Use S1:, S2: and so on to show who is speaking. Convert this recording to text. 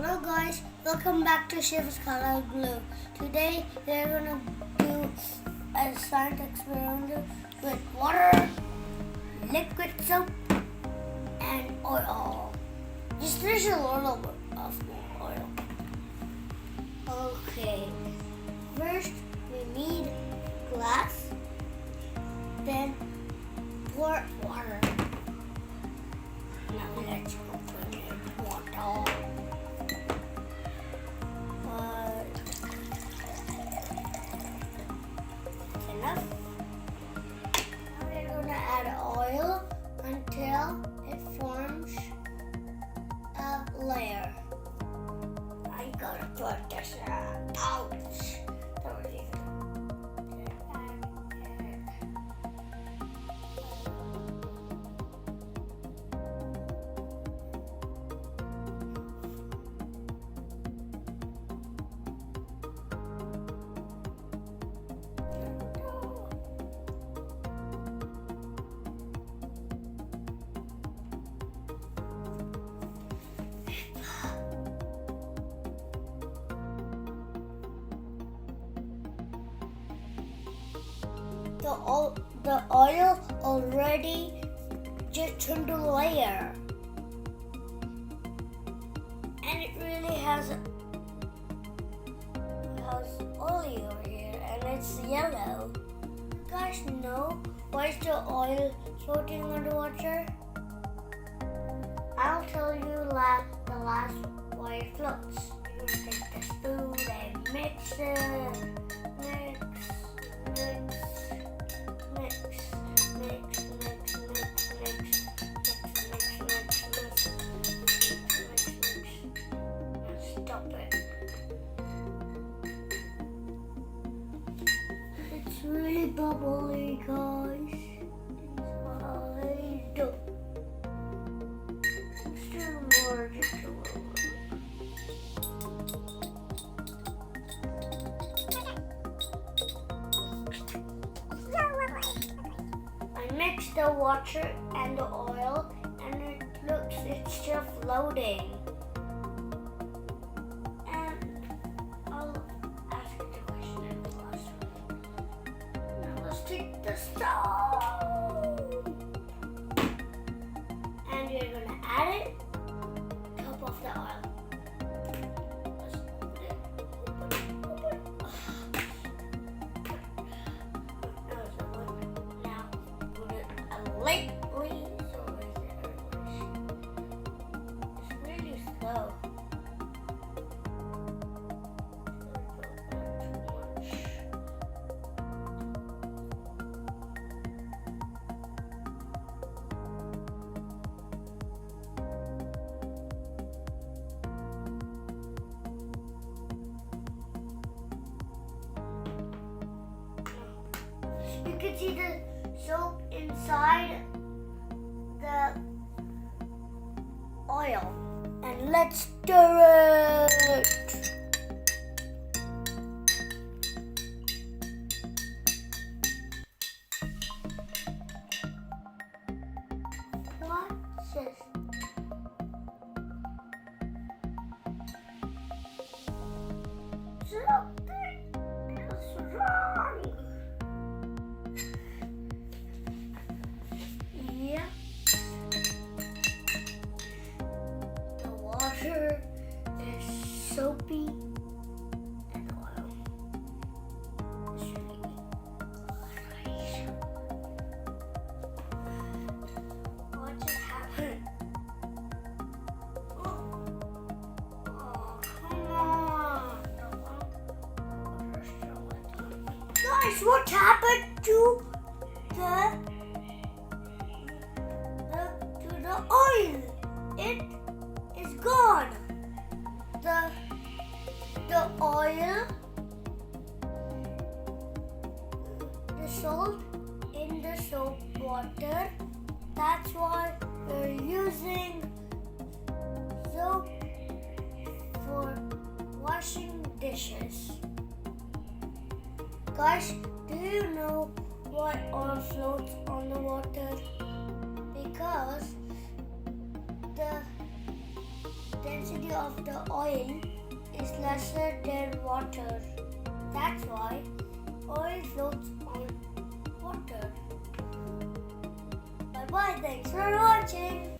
S1: Hello guys, welcome back to Shiv's Color Glue. Today we're gonna do a science experiment with water, liquid soap, and oil. Just there's a little bit of oil. Okay, first we need glass, then pour water. Now let's open it. Water. Enough. Now we're gonna add oil until it forms a layer. I gotta put this ouch. Sorry. The oil already just turned a layer, and it really has oil over here, and it's yellow. You guys know why is the oil floating underwater? I'll tell you the last why it floats. You take the spoon and mix it. Stop it. It's really bubbly, guys. It's bubbly. Still more, just a little bit. I mixed the water and the oil, and it's still floating. Take the stove, and you're gonna add it top of the oil. Now put it lightly, so it's really slow. You can see the soap inside the oil. And let's stir it. What's this? Something is wrong. The water is soapy and oil. It's really what just happened? Oh, come on. Guys, what happened to the oil? It is gone. The oil, the salt in the soap water. That's why we're using soap for washing dishes. Guys, do you know why oil floats on the water? Because the density of the oil is lesser than water. That's why oil floats on water. Bye bye, thanks for watching.